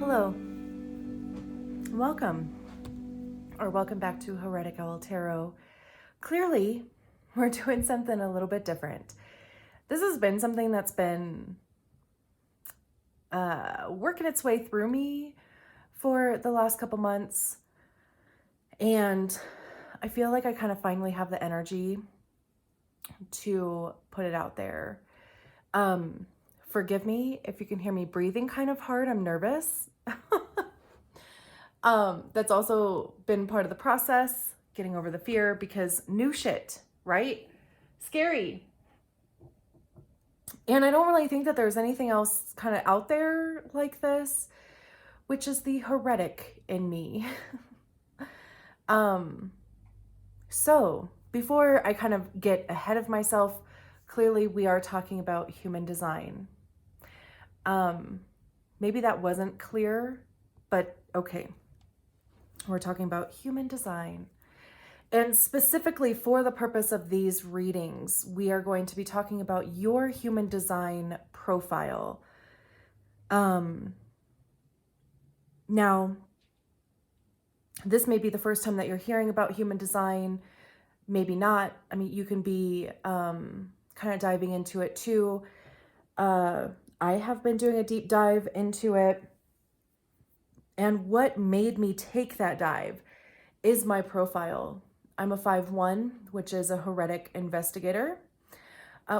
Hello, welcome, or welcome back to Heretic Tarot. Clearly, we're doing something a little bit different. This has been something that's been working its way through me for the last couple months, and I feel like I kind of finally have the energy to put it out there. Forgive me if you can hear me breathing kind of hard. I'm nervous. That's also been part of the process, getting over the fear, because new shit, right? Scary. And I don't really think that there's anything else kind of out there like this, which is the heretic in me. So before I kind of get ahead of myself, clearly we are talking about human design. Maybe that wasn't clear, but okay. We're talking about human design. And specifically for the purpose of these readings, we are going to be talking about your human design profile. Now, this may be the first time that you're hearing about human design, maybe not. I mean, you can be kind of diving into it too. I have been doing a deep dive into it. And what made me take that dive is my profile. I'm a 5/1, which is a heretic investigator,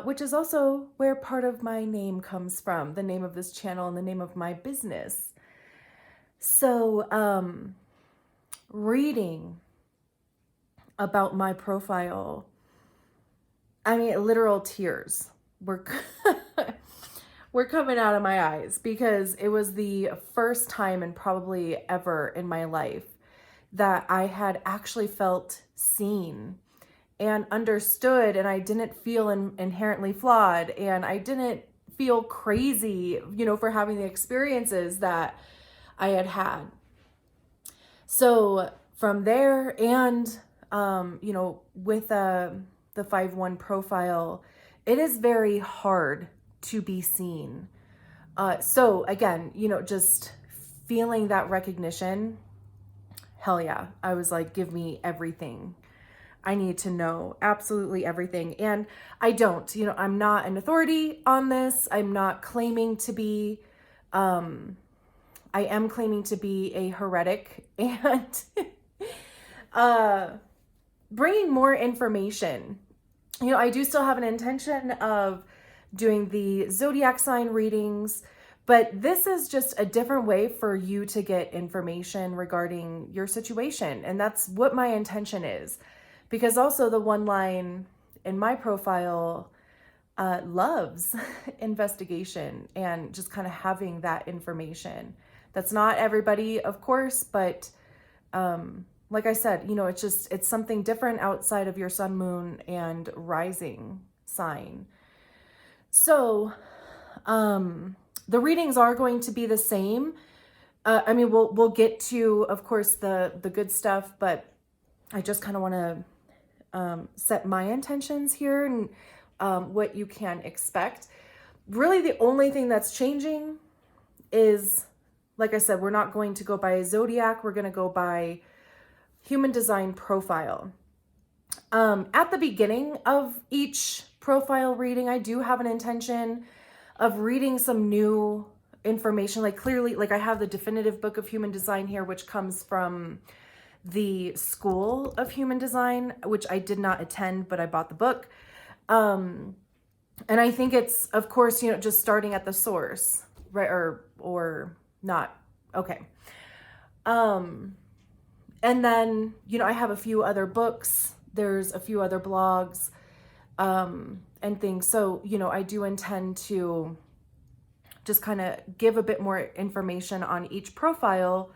which is also where part of my name comes from, the name of this channel and the name of my business. So, reading about my profile, I mean, literal tears were were coming out of my eyes, because it was the first time and probably ever in my life that I had actually felt seen and understood, and I didn't feel inherently flawed, and I didn't feel crazy, for having the experiences that I had had. So from there, and with the 5/1 profile, it is very hard to be seen. So again, just feeling that recognition, hell yeah. I was like, give me everything. I need to know absolutely everything. And I don't, I'm not an authority on this. I'm not claiming to be, I am claiming to be a heretic and bringing more information. I do still have an intention of doing the Zodiac sign readings, but this is just a different way for you to get information regarding your situation. And that's what my intention is. Because also the one line in my profile loves investigation and just kind of having that information. That's not everybody, of course, but like I said, it's something different outside of your sun, moon, and rising sign. So, the readings are going to be the same. I mean, we'll get to, of course, the good stuff, but I just kind of want to set my intentions here and what you can expect. Really, the only thing that's changing is, like I said, we're not going to go by Zodiac. We're going to go by human design profile. At the beginning of each profile reading, I do have an intention of reading some new information. Like clearly, like I have the definitive book of human design here, which comes from the School of Human Design, which I did not attend, but I bought the book. And I think it's, of course, just starting at the source, right? Or not. Okay. And then, I have a few other books. There's a few other blogs, and things. So, I do intend to just kind of give a bit more information on each profile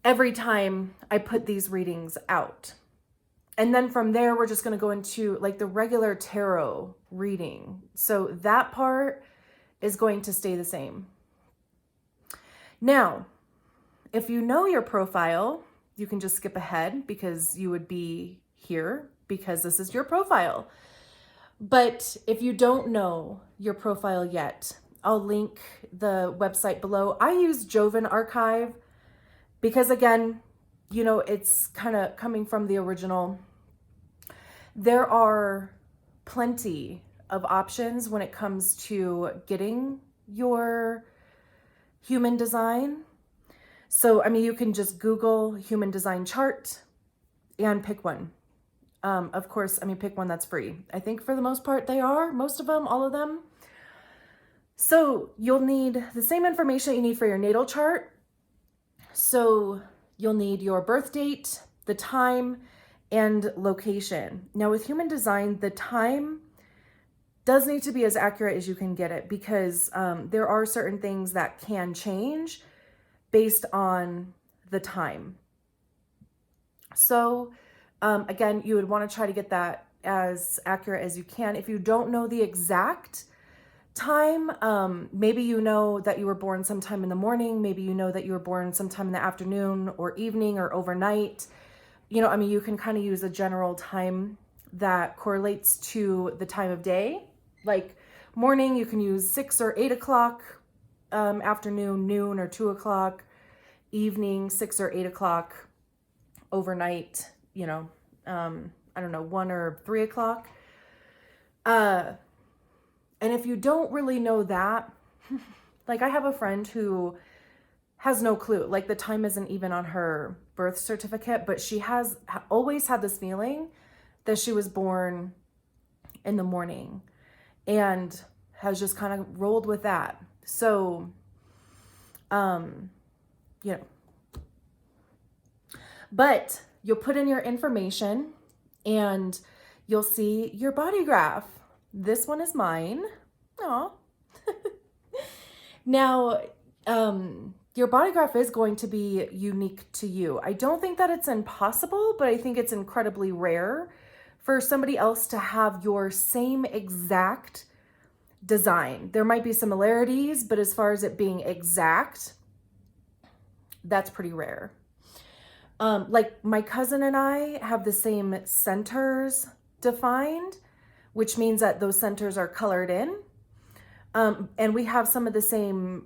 every time I put these readings out. And then from there, we're just going to go into like the regular tarot reading. So that part is going to stay the same. Now, if you know your profile, you can just skip ahead because you would be here because this is your profile. But if you don't know your profile yet, I'll link the website below. I use Joven Archive because, again, you know, it's kind of coming from the original. There are plenty of options when it comes to getting your human design. So, I mean, you can just Google human design chart and pick one. Of course, I mean, pick one that's free. I think for the most part they are, most of them, all of them. So you'll need the same information you need for your natal chart. So you'll need your birth date, the time, and location. Now with human design, the time does need to be as accurate as you can get it, because there are certain things that can change based on the time. So again, you would want to try to get that as accurate as you can. If you don't know the exact time, maybe you know that you were born sometime in the morning, maybe you know that you were born sometime in the afternoon or evening or overnight. You know, I mean, you can kind of use a general time that correlates to the time of day. Like morning, you can use 6 or 8 o'clock, afternoon, noon or 2 o'clock, evening, 6 or 8 o'clock, overnight, you know, I don't know, 1 or 3 o'clock. And if you don't really know that, like I have a friend who has no clue, like the time isn't even on her birth certificate, but she has always had this feeling that she was born in the morning and has just kind of rolled with that. So, you know, but you'll put in your information and you'll see your body graph. This one is mine. Aw. Now, your body graph is going to be unique to you. I don't think that it's impossible, but I think it's incredibly rare for somebody else to have your same exact design. There might be similarities, but as far as it being exact, that's pretty rare. Like my cousin and I have the same centers defined, which means that those centers are colored in. And we have some of the same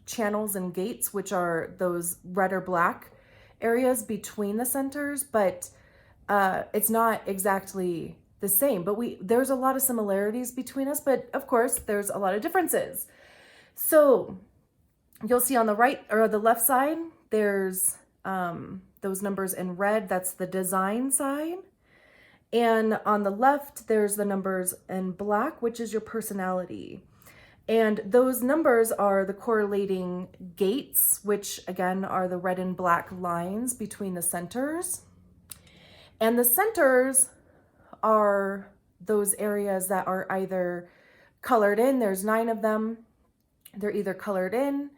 channels and gates, which are those red or black areas between the centers, but it's not exactly the same. But there's a lot of similarities between us, but of course there's a lot of differences. So you'll see on the right or the left side, there's those numbers in red, that's the design side. And on the left, there's the numbers in black, which is your personality. And those numbers are the correlating gates, which again are the red and black lines between the centers. And the centers are those areas that are either colored in, there's 9 of them. They're either colored in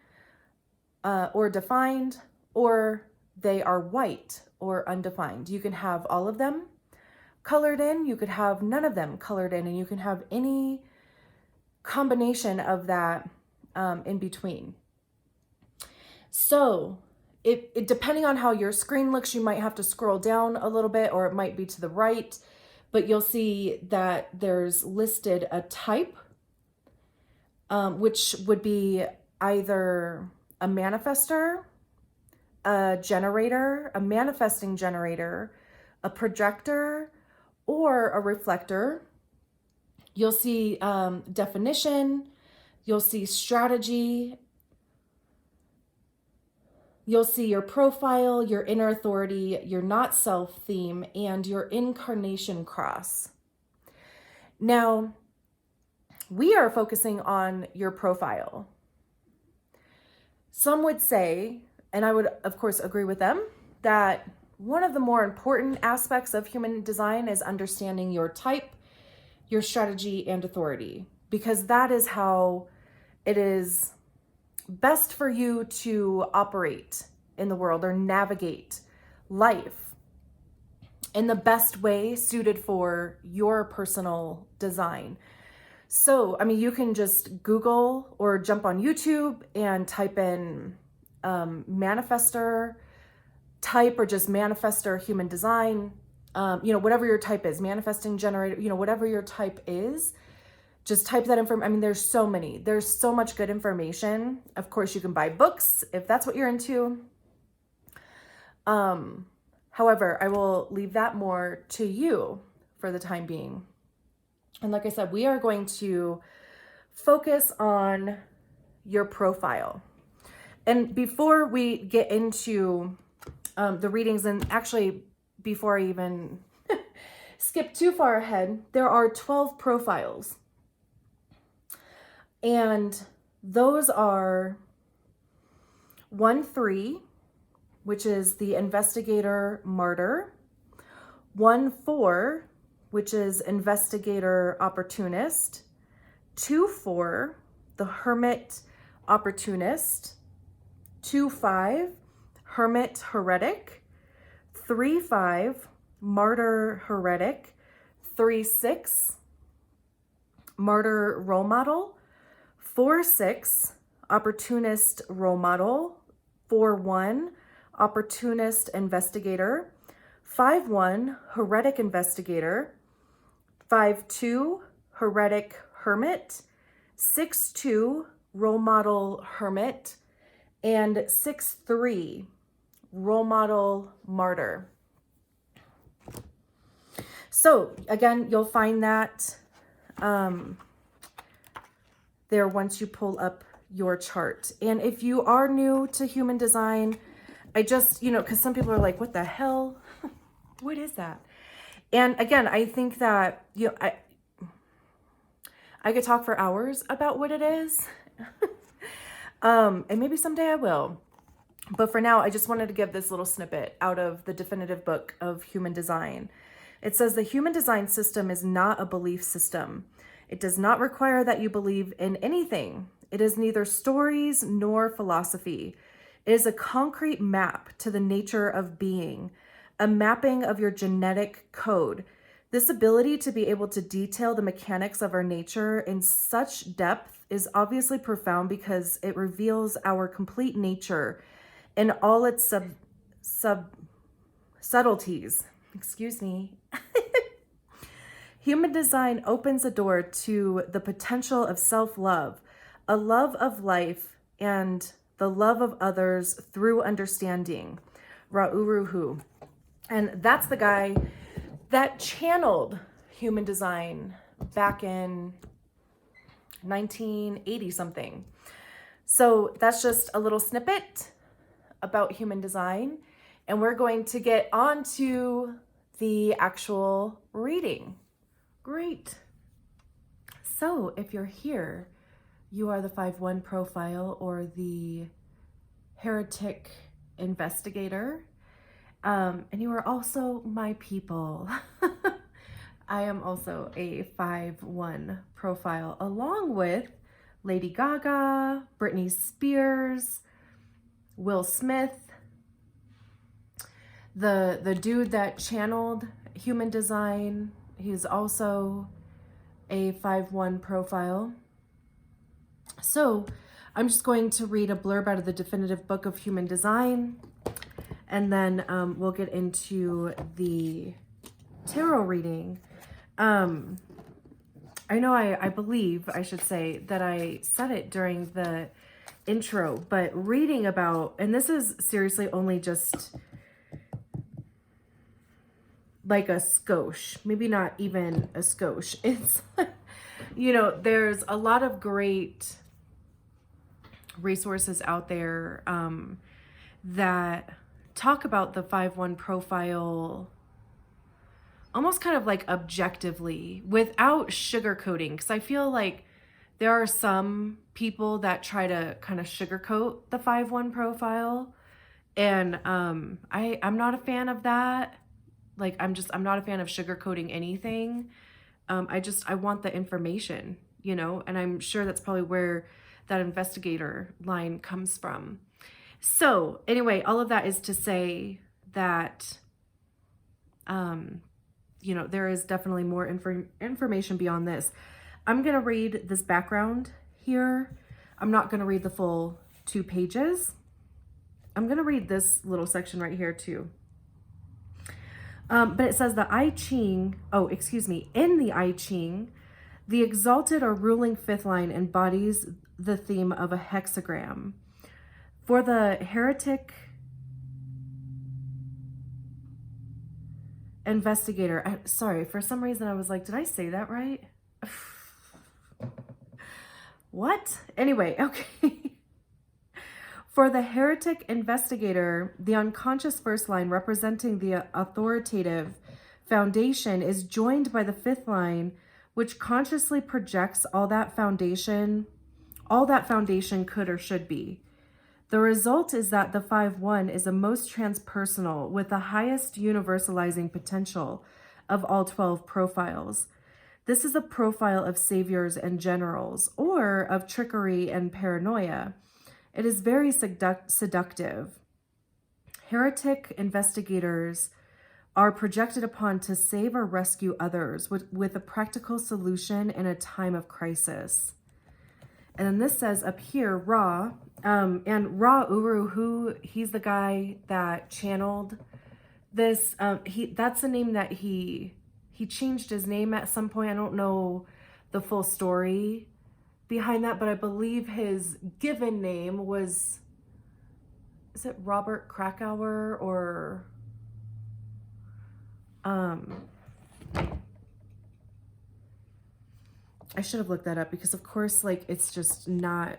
or defined, or they are white or undefined. You can have all of them colored in, you could have none of them colored in, and you can have any combination of that in between. So it depending on how your screen looks, you might have to scroll down a little bit, or it might be to the right, but you'll see that there's listed a type, which would be either a manifester, a generator, a manifesting generator, a projector, or a reflector. You'll see definition, you'll see strategy, you'll see your profile, your inner authority, your not self theme, and your incarnation cross. Now, we are focusing on your profile. Some would say, and I would of course agree with them, that one of the more important aspects of human design is understanding your type, your strategy, and authority, because that is how it is best for you to operate in the world or navigate life in the best way suited for your personal design. So, I mean, you can just Google or jump on YouTube and type in manifester type, or just manifester human design, you know, whatever your type is, manifesting generator, you know, whatever your type is, just type that information. I mean, there's so much good information. Of course, you can buy books if that's what you're into. However, I will leave that more to you for the time being. And like I said, we are going to focus on your profile. And before we get into the readings, and actually before I even skip too far ahead, there are 12 profiles. And those are 1-3, which is the investigator martyr, 1-4, which is investigator opportunist, 2-4, the hermit opportunist, 2-5, hermit heretic, 3-5, martyr heretic, 3-6, martyr role model, 4-6, opportunist role model, 4-1, opportunist investigator, 5-1, heretic investigator, 5-2, heretic hermit, 6-2, role model hermit, and 6-3, role model martyr. So again, you'll find that there once you pull up your chart. And if you are new to human design, I just, because some people are like, what the hell? What is that? And again, I think that, I could talk for hours about what it is. And maybe someday I will. But for now, I just wanted to give this little snippet out of the definitive book of human design. It says the human design system is not a belief system. It does not require that you believe in anything. It is neither stories nor philosophy. It is a concrete map to the nature of being, a mapping of your genetic code. This ability to be able to detail the mechanics of our nature in such depth is obviously profound because it reveals our complete nature in all its subtleties. Excuse me. Human design opens a door to the potential of self-love, a love of life, and the love of others through understanding. Ra'uruhu. And that's the guy that channeled human design back in 1980 something. So that's just a little snippet about human design. And we're going to get on to the actual reading. Great. So if you're here, you are the 5-1 profile or the heretic investigator. And you are also my people. I am also a 5-1 profile along with Lady Gaga, Britney Spears, Will Smith, the dude that channeled human design. He's also a 5-1 profile. So I'm just going to read a blurb out of the definitive book of human design, and then we'll get into the tarot reading. I know I believe I should say that I said it during the intro, but reading about, and this is seriously only just like a skosh, maybe not even a skosh. It's, there's a lot of great resources out there that talk about the 5-1 profile almost kind of like objectively without sugarcoating. Because I feel like there are some people that try to kind of sugarcoat the 5-1 profile. And I'm not a fan of that. Like, I'm not a fan of sugarcoating anything. I want the information, and I'm sure that's probably where that investigator line comes from. So anyway, all of that is to say that, there is definitely more information beyond this. I'm going to read this background here. I'm not going to read the full 2 pages. I'm going to read this little section right here too. But it says the I Ching, in the I Ching, The exalted or ruling fifth line embodies the theme of a hexagram. For the heretic investigator, sorry, for some reason I was like, did I say that right? What? Anyway, okay. For the heretic investigator, the unconscious first line representing the authoritative foundation is joined by the fifth line, which consciously projects all that foundation could or should be. The result is that the 5-1 is the most transpersonal with the highest universalizing potential of all 12 profiles. This is a profile of saviors and generals, or of trickery and paranoia. It is very seductive. Heretic investigators are projected upon to save or rescue others with a practical solution in a time of crisis. And then this says up here, Ra, and Ra Uru, he's the guy that channeled this. That's the name that he changed his name at some point. I don't know the full story behind that, but I believe his given name was, is it Robert Krakauer or I should have looked that up because of course, like, it's just not.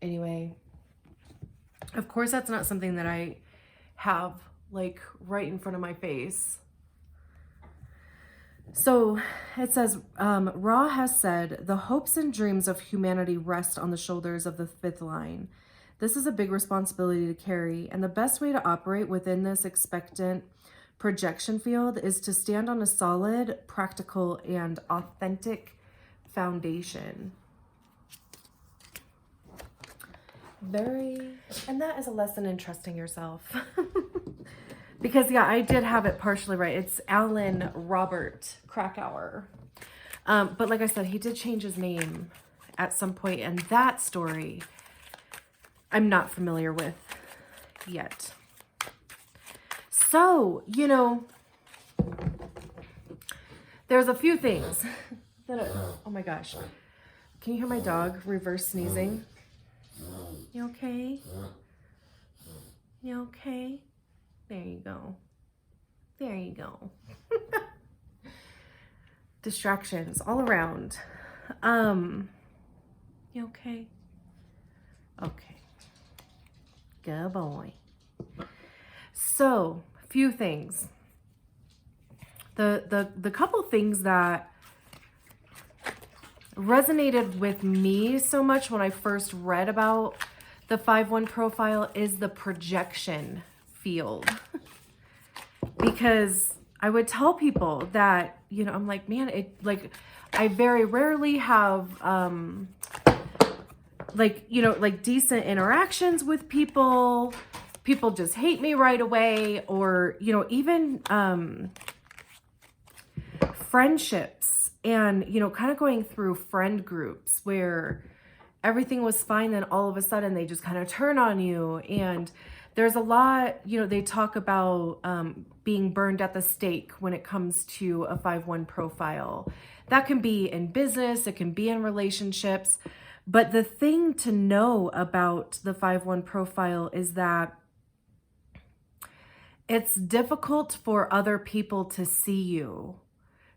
Anyway, of course, that's not something that I have like right in front of my face. So it says, Ra has said, the hopes and dreams of humanity rest on the shoulders of the fifth line. This is a big responsibility to carry, and the best way to operate within this expectant projection field is to stand on a solid, practical, and authentic foundation. And that is a lesson in trusting yourself. Because, yeah, I did have it partially right. It's Alan Robert Krakauer. But like I said, he did change his name at some point, and that story I'm not familiar with yet. So, you know, there's a few things that oh my gosh. Can you hear my dog reverse sneezing? You okay? You okay? There you go. There you go. Distractions all around. You okay? Okay. Good boy. So, few things. The couple things that resonated with me so much when I first read about the 5-1 profile is the projection field. Because I would tell people that, you know, I'm like, man, I very rarely have decent interactions with people. People just hate me right away, or, you know, even friendships, and, you know, kind of going through friend groups where everything was fine, then all of a sudden they just kind of turn on you. And there's a lot, you know, they talk about being burned at the stake when it comes to a 5-1 profile. That can be in business, it can be in relationships. But the thing to know about the 5-1 profile is that it's difficult for other people to see you.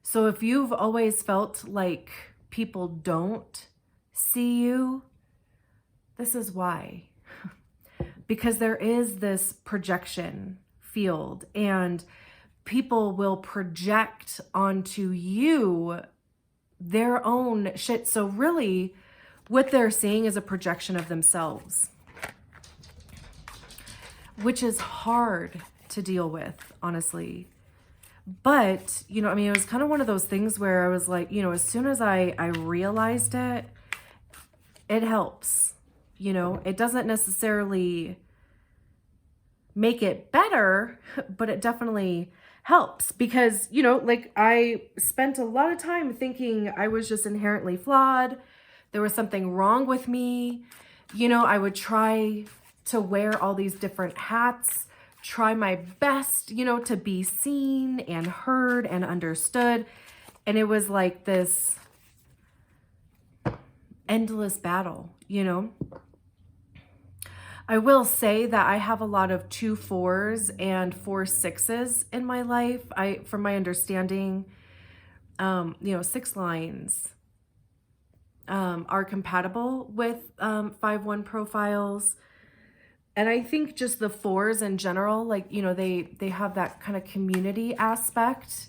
So if you've always felt like people don't see you, this is why. Because there is this projection field, and people will project onto you their own shit. So really, what they're seeing is a projection of themselves, which is hard to deal with, honestly. But, you know, I mean, it was kind of one of those things where I was like, you know, as soon as I realized it, it helps. You know, it doesn't necessarily make it better, but it definitely helps. Because, you know, like, I spent a lot of time thinking I was just inherently flawed. There was something wrong with me. You know, I would try to wear all these different hats, try my best, you know, to be seen and heard and understood. And it was like this endless battle, you know. I will say that I have a lot of 2 4s and 4 6s in my life. From my understanding, you know, 6 lines are compatible with 5-1 profiles. And I think just the 4s in general, like, you know, they have that kind of community aspect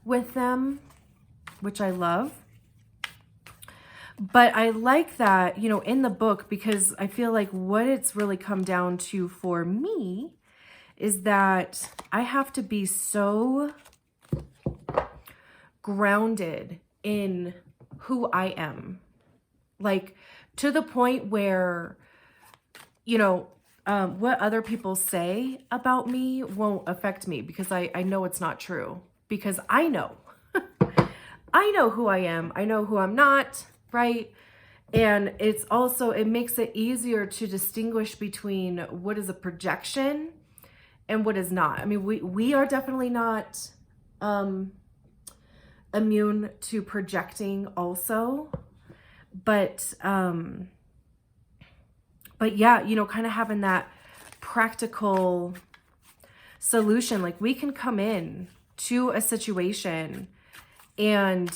with them, which I love. But I like that, you know, in the book, because I feel like what it's really come down to for me is that I have to be so grounded in who I am. Like, to the point where, you know, what other people say about me won't affect me, because I know it's not true. Because I know. I know who I am. I know who I'm not, right? And it's also, it makes it easier to distinguish between what is a projection and what is not. I mean, we are definitely not immune to projecting also. But yeah, you know, kind of having that practical solution. Like, we can come in to a situation and,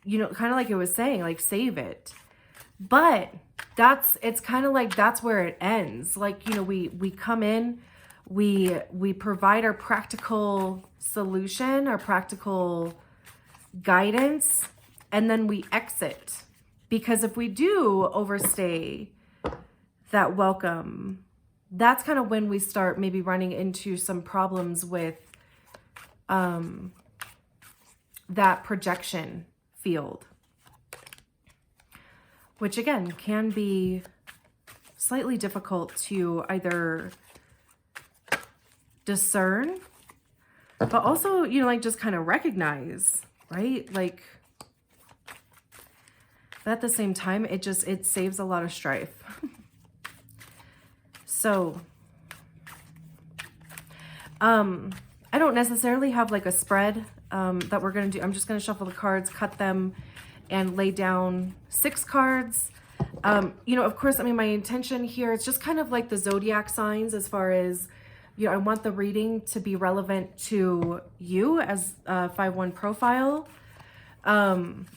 you know, kind of like it was saying, like, save it. But it's kind of like, that's where it ends. Like, you know, we come in, we provide our practical solution, our practical guidance, and then we exit. Because if we do overstay that welcome, that's kind of when we start maybe running into some problems with that projection field, which again can be slightly difficult to either discern, but also, you know, like, just kind of recognize, right? Like, but at the same time, it saves a lot of strife. So, I don't necessarily have like a spread that we're going to do. I'm just going to shuffle the cards, cut them, and lay down 6 cards. You know, of course, I mean, my intention here is just kind of like the zodiac signs, as far as, you know, I want the reading to be relevant to you as a 5-1 profile.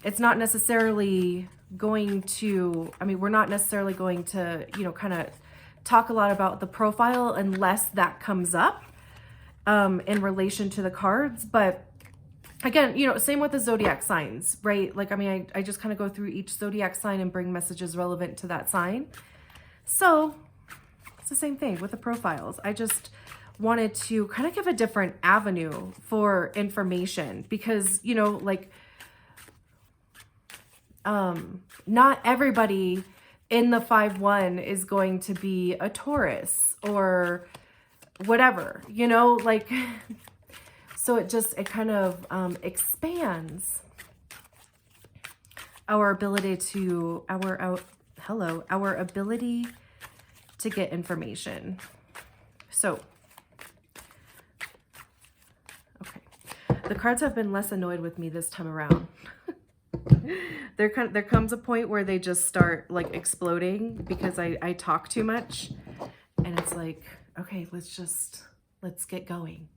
It's not necessarily going to, I mean, we're not necessarily going to, you know, kind of talk a lot about the profile unless that comes up in relation to the cards. But again, you know, same with the zodiac signs, right? Like, I mean, I just kind of go through each zodiac sign and bring messages relevant to that sign. So it's the same thing with the profiles. I just wanted to kind of give a different avenue for information, because, you know, like, not everybody in the 5-1 is going to be a Taurus or whatever, you know, like, so it kind of expands our ability to, our ability to get information. So, okay. The cards have been less annoyed with me this time around. There comes a point where they just start like exploding because I talk too much, and it's like, okay, let's get going.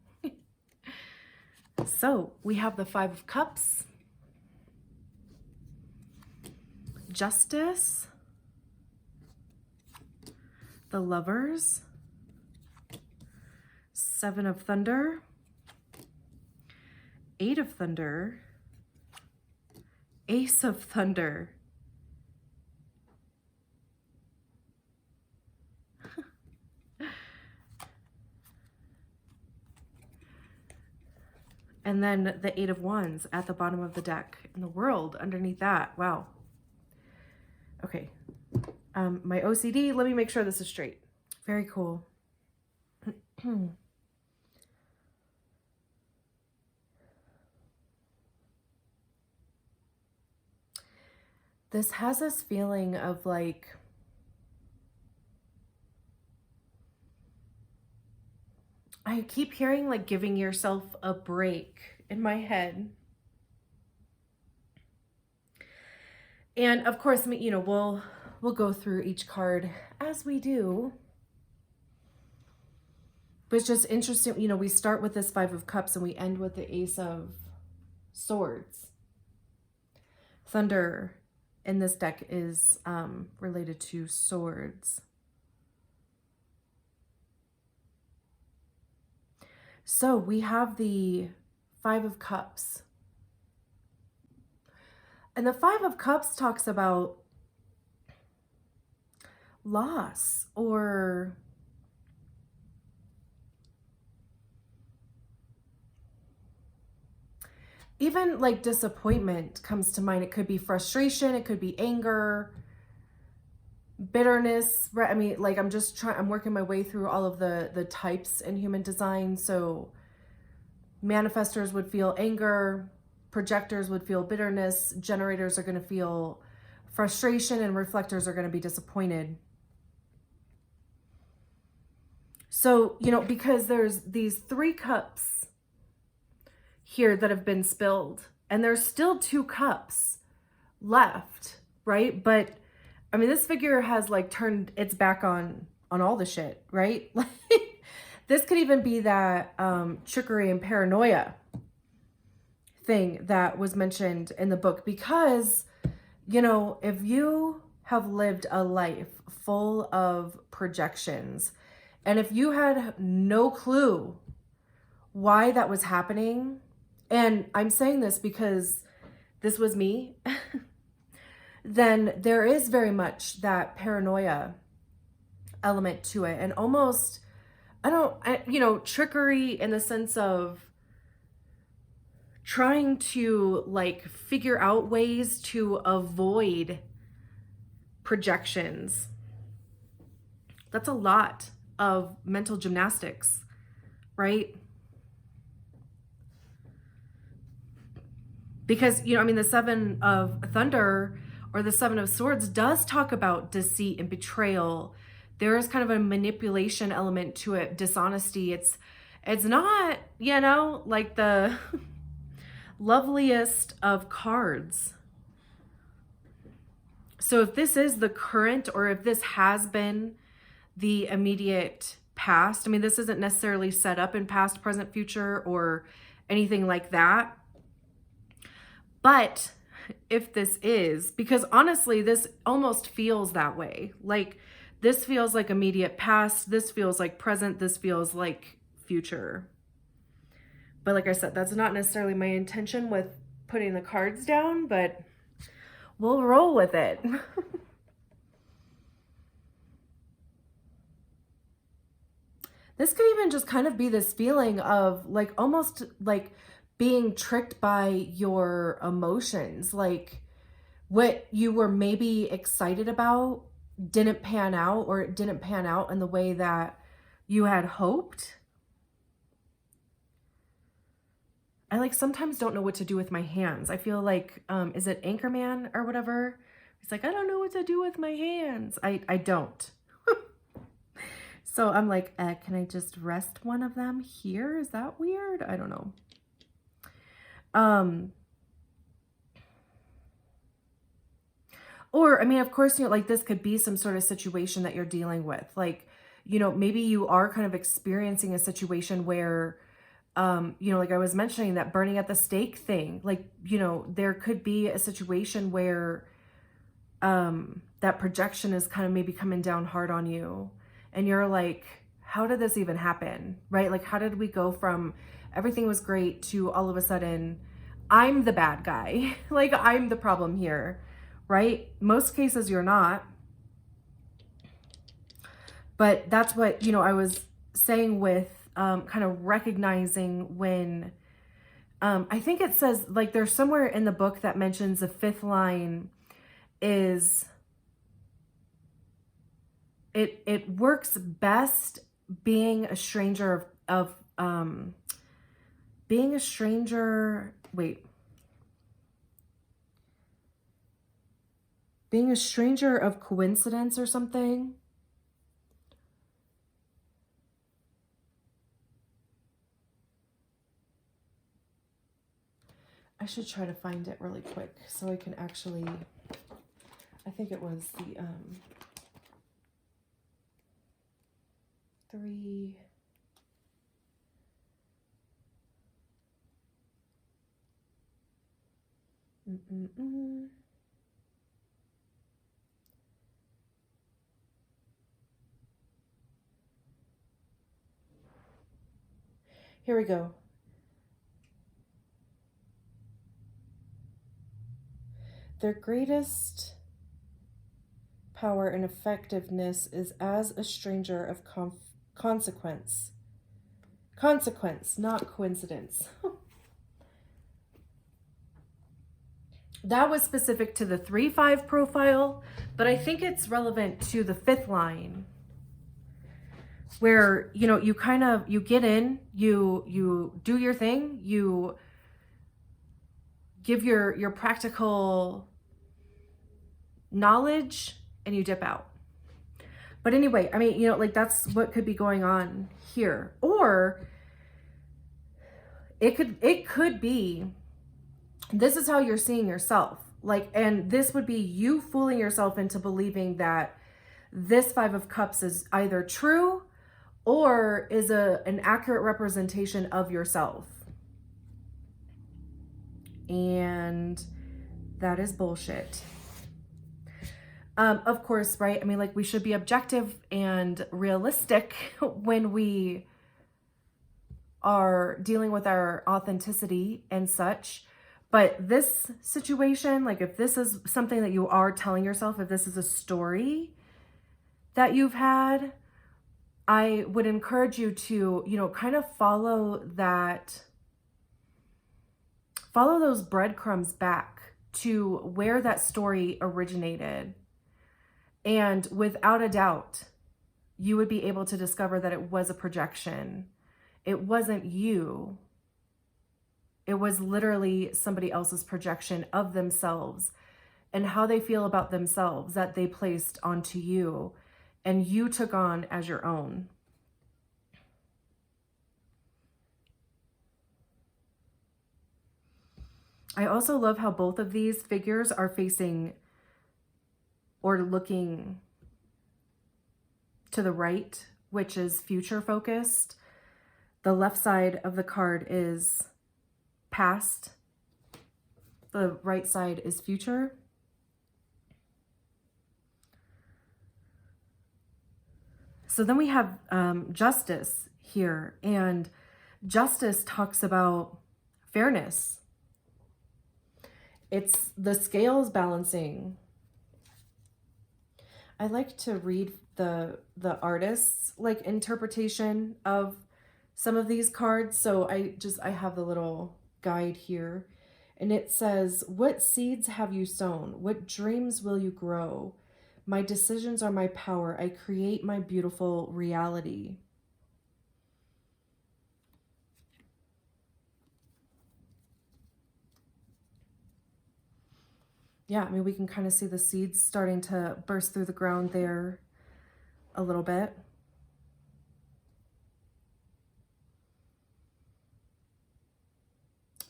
So we have the 5 of Cups, Justice, the Lovers, 7 of Thunder, 8 of Thunder, Ace of Thunder, and then the 8 of Wands at the bottom of the deck, and the World underneath that. Wow. Okay. My OCD, let me make sure this is straight. Very cool. This has this feeling of like, I keep hearing like giving yourself a break in my head. And of course, you know, we'll go through each card as we do. But it's just interesting, you know, we start with this Five of Cups and we end with the Ace of Swords. Thunder in this deck is related to swords. So we have the Five of Cups. And the Five of Cups talks about loss, or even like disappointment comes to mind. It could be frustration, it could be anger, bitterness, right? I mean, like I'm working my way through all of the types in human design. So manifestors would feel anger, projectors would feel bitterness, generators are going to feel frustration, and reflectors are going to be disappointed. So, you know, because there's these 3 cups here that have been spilled, and there's still 2 cups left, right? But I mean, this figure has like turned its back on all the shit, right? Like this could even be that trickery and paranoia thing that was mentioned in the book, because, you know, if you have lived a life full of projections, and if you had no clue why that was happening, and I'm saying this because this was me, then there is very much that paranoia element to it. And almost, you know, trickery in the sense of trying to like figure out ways to avoid projections. That's a lot of mental gymnastics, right? Because, you know, I mean, the 7 of Thunder or the 7 of Swords does talk about deceit and betrayal. There is kind of a manipulation element to it, dishonesty. It's not, you know, like the loveliest of cards. So if this is the current, or if this has been the immediate past, I mean, this isn't necessarily set up in past, present, future, or anything like that. But if this is, because honestly, this almost feels that way. Like this feels like immediate past. This feels like present. This feels like future. But like I said, that's not necessarily my intention with putting the cards down, but we'll roll with it. This could even just kind of be this feeling of like almost like being tricked by your emotions. Like what you were maybe excited about didn't pan out, or it didn't pan out in the way that you had hoped. I like sometimes don't know what to do with my hands. I feel like, is it Anchorman or whatever? He's like, I don't know what to do with my hands. I don't. So I'm like, can I just rest one of them here? Is that weird? I don't know. Or, I mean, of course, you know, like this could be some sort of situation that you're dealing with. Like, you know, maybe you are kind of experiencing a situation where, you know, like I was mentioning that burning at the stake thing, like, you know, there could be a situation where, that projection is kind of maybe coming down hard on you. And you're like, how did this even happen? Right? Like, how did we go from everything was great to all of a sudden, I'm the bad guy. Like, I'm the problem here, right? Most cases you're not. But that's what, you know, I was saying with kind of recognizing when, I think it says, like, there's somewhere in the book that mentions the 5th line is, it works best being a stranger of being a stranger, being a stranger of coincidence or something. should try to find it really quick so I can actually, I think it was the 3. Here we go. Their greatest power and effectiveness is as a stranger of consequence. Consequence, not coincidence. That was specific to the 3-5 profile, but I think it's relevant to the 5th line, where, you know, you kind of, you get in, you do your thing, you give your practical knowledge, and you dip out. But anyway, I mean, you know, like that's what could be going on here. Or it could be, this is how you're seeing yourself. Like, and this would be you fooling yourself into believing that this 5 of Cups is either true or is an accurate representation of yourself. And that is bullshit. Of course, right? I mean, like, we should be objective and realistic when we are dealing with our authenticity and such. But this situation, like if this is something that you are telling yourself, if this is a story that you've had, I would encourage you to, you know, kind of follow those breadcrumbs back to where that story originated. And without a doubt, you would be able to discover that it was a projection. It wasn't you. It was literally somebody else's projection of themselves and how they feel about themselves that they placed onto you and you took on as your own. I also love how both of these figures are facing or looking to the right, which is future focused. The left side of the card is past. The right side is future. So then we have justice here, and justice talks about fairness. It's the scales balancing. I like to read the artist's like interpretation of some of these cards. So I have the little guide here, and it says, what seeds have you sown? What dreams will you grow? My decisions are my power. I create my beautiful reality. Yeah, I mean, we can kind of see the seeds starting to burst through the ground there a little bit.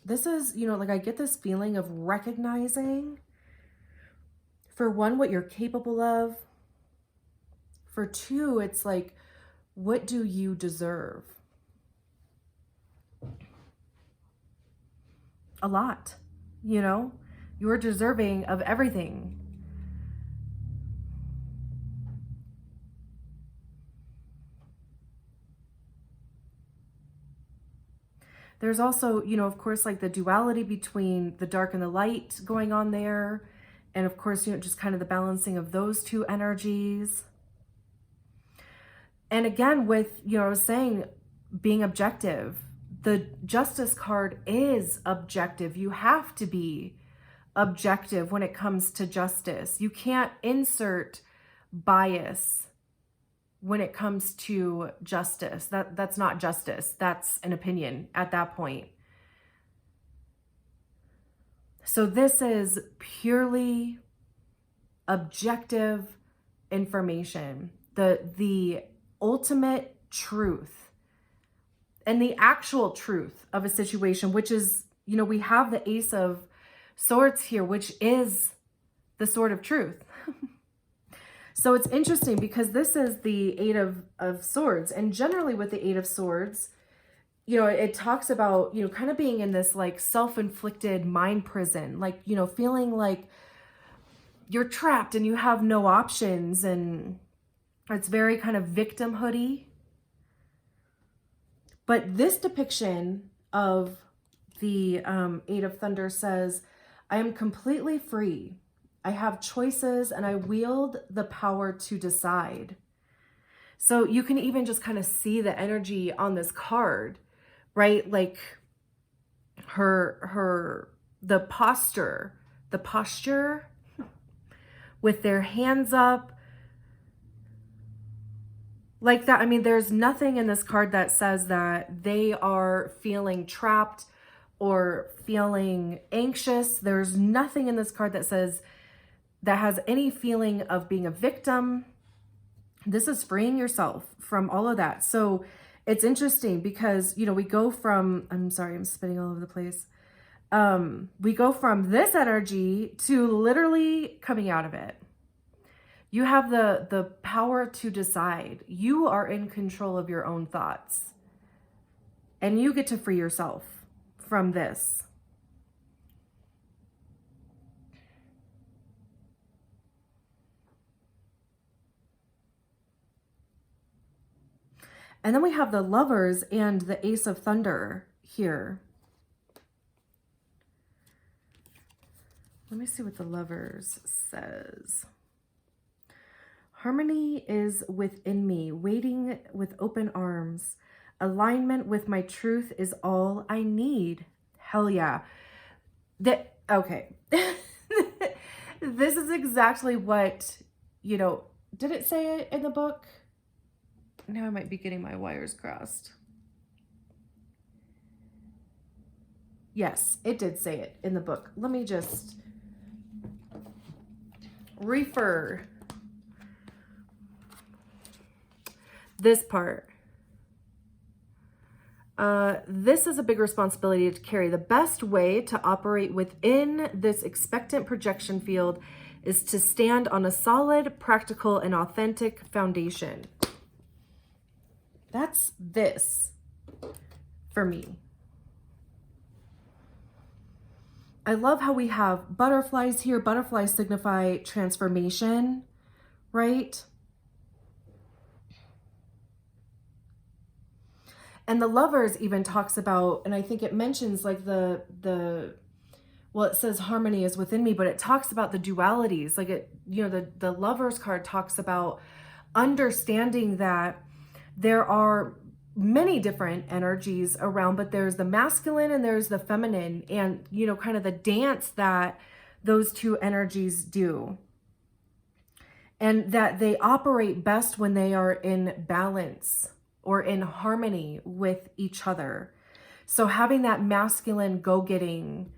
This is, you know, like I get this feeling of recognizing, for one, what you're capable of. For two, it's like, what do you deserve? A lot, you know? You're deserving of everything. There's also, you know, of course, like the duality between the dark and the light going on there. And of course, you know, just kind of the balancing of those two energies. And again, with, you know, I was saying being objective, the justice card is objective. You have to be objective when it comes to justice. You can't insert bias when it comes to justice. That's not justice. That's an opinion at that point. So this is purely objective information, the ultimate truth and the actual truth of a situation, which is, you know, we have the Ace of Swords here, which is the sword of truth. So it's interesting because this is the Eight of Swords. And generally with the Eight of Swords, you know, it talks about, you know, kind of being in this like self-inflicted mind prison, like, you know, feeling like you're trapped and you have no options. And it's very kind of victimhoody. But this depiction of the Eight of Thunder says, I am completely free. I have choices and I wield the power to decide. So you can even just kind of see the energy on this card, right? Like the posture with their hands up like that. I mean, there's nothing in this card that says that they are feeling trapped or feeling anxious. There's nothing in this card that says that has any feeling of being a victim. This is freeing yourself from all of that. So it's interesting because, you know, we go from, I'm sorry, I'm spinning all over the place. We go from this energy to literally coming out of it. You have the power to decide. You are in control of your own thoughts. And you get to free yourself from this. And then we have the Lovers and the Ace of Thunder here. Let me see what the Lovers says. Harmony is within me, waiting with open arms. Alignment with my truth is all I need. Hell yeah. Okay. This is exactly what, you know, did it say it in the book? Now I might be getting my wires crossed. Yes, it did say it in the book. Let me just refer this part. This is a big responsibility to carry. The best way to operate within this expectant projection field is to stand on a solid, practical, and authentic foundation. That's this for me. I love how we have butterflies here. Butterflies signify transformation, right? And the Lovers even talks about, and I think it mentions like well, it says harmony is within me, but it talks about the dualities. Like it, you know, the Lovers card talks about understanding that there are many different energies around, but there's the masculine and there's the feminine, and, you know, kind of the dance that those two energies do. And that they operate best when they are in balance or in harmony with each other. So having that masculine go-getting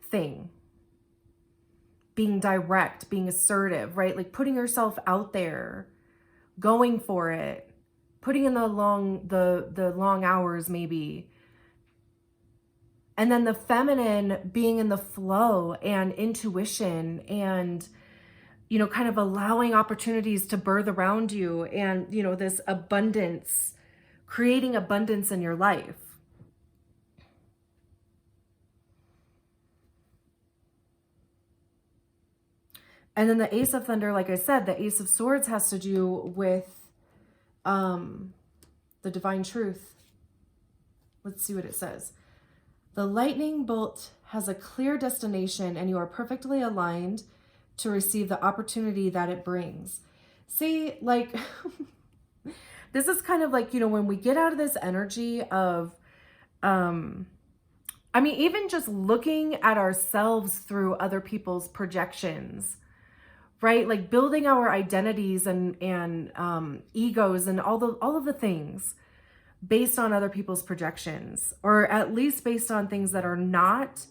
thing, being direct, being assertive, right? Like putting yourself out there, going for it, putting in the long hours maybe. And then the feminine being in the flow and intuition and, you know, kind of allowing opportunities to birth around you and, you know, this abundance, creating abundance in your life. And then the Ace of Thunder, like I said, the Ace of Swords has to do with the divine truth. Let's see what it says. The lightning bolt has a clear destination and you are perfectly aligned to receive the opportunity that it brings. See, like, this is kind of like, you know, when we get out of this energy of, I mean, even just looking at ourselves through other people's projections, right? Like building our identities and egos and all of the things based on other people's projections, or at least based on things that are not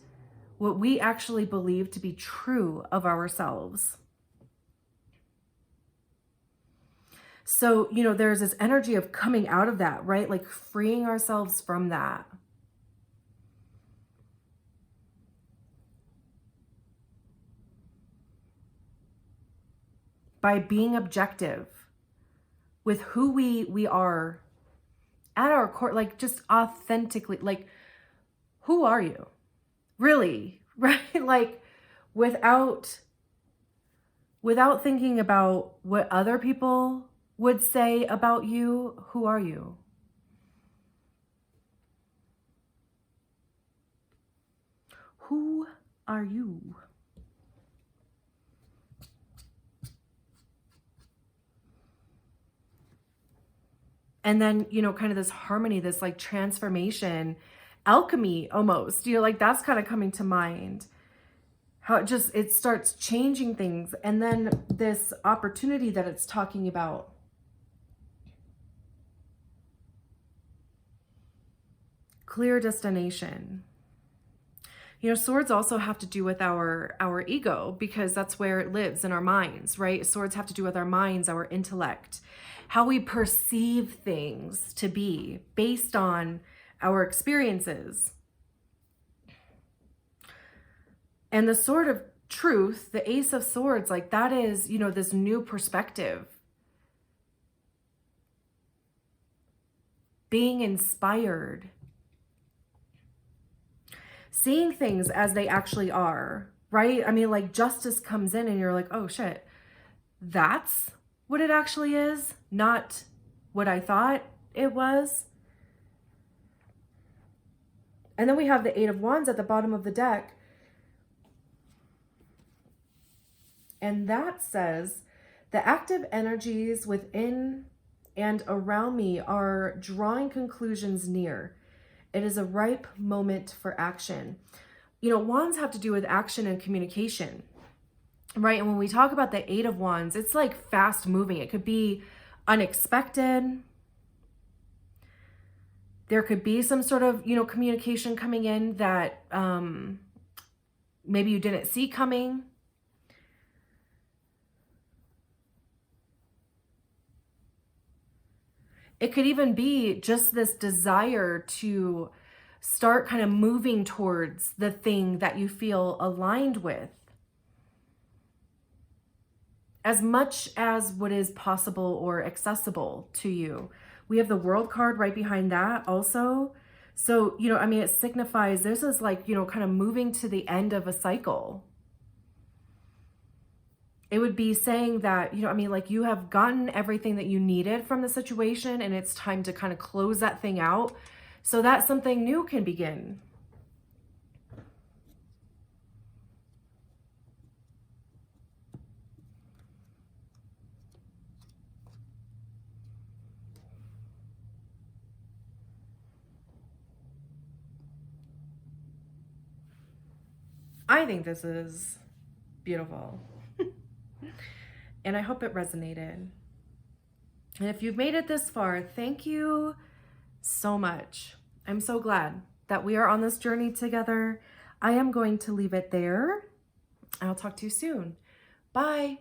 what we actually believe to be true of ourselves. So, there's this energy of coming out of that, right? Like freeing ourselves from that. By being objective with who we are at our core, like just authentically, like, who are you? Really, right? Like without thinking about what other people would say about you, who are you? Who are you? And then, kind of this harmony, this like transformation, alchemy almost, like that's kind of coming to mind. How it starts changing things. And then this opportunity that it's talking about. Clear destination. Swords also have to do with our ego, because that's where it lives, in our minds, right? Swords have to do with our minds, our intellect, how we perceive things to be based on our experiences. And the sword of truth, the Ace of Swords, like that is, this new perspective. Being inspired. Seeing things as they actually are, right? I mean, like justice comes in and you're like, oh shit, that's what it actually is, not what I thought it was. And then we have the Eight of Wands at the bottom of the deck. And that says, the active energies within and around me are drawing conclusions near. It is a ripe moment for action. Wands have to do with action and communication, right? And when we talk about the Eight of Wands, it's like fast moving. It could be unexpected. There could be some sort of, communication coming in that maybe you didn't see coming. It could even be just this desire to start kind of moving towards the thing that you feel aligned with, as much as what is possible or accessible to you. We have the World card right behind that also. So, it signifies this is like, kind of moving to the end of a cycle. It would be saying that, like you have gotten everything that you needed from the situation and it's time to kind of close that thing out so that something new can begin. I think this is beautiful. And I hope it resonated. And if you've made it this far, thank you so much. I'm so glad that we are on this journey together. I am going to leave it there. I'll talk to you soon. Bye.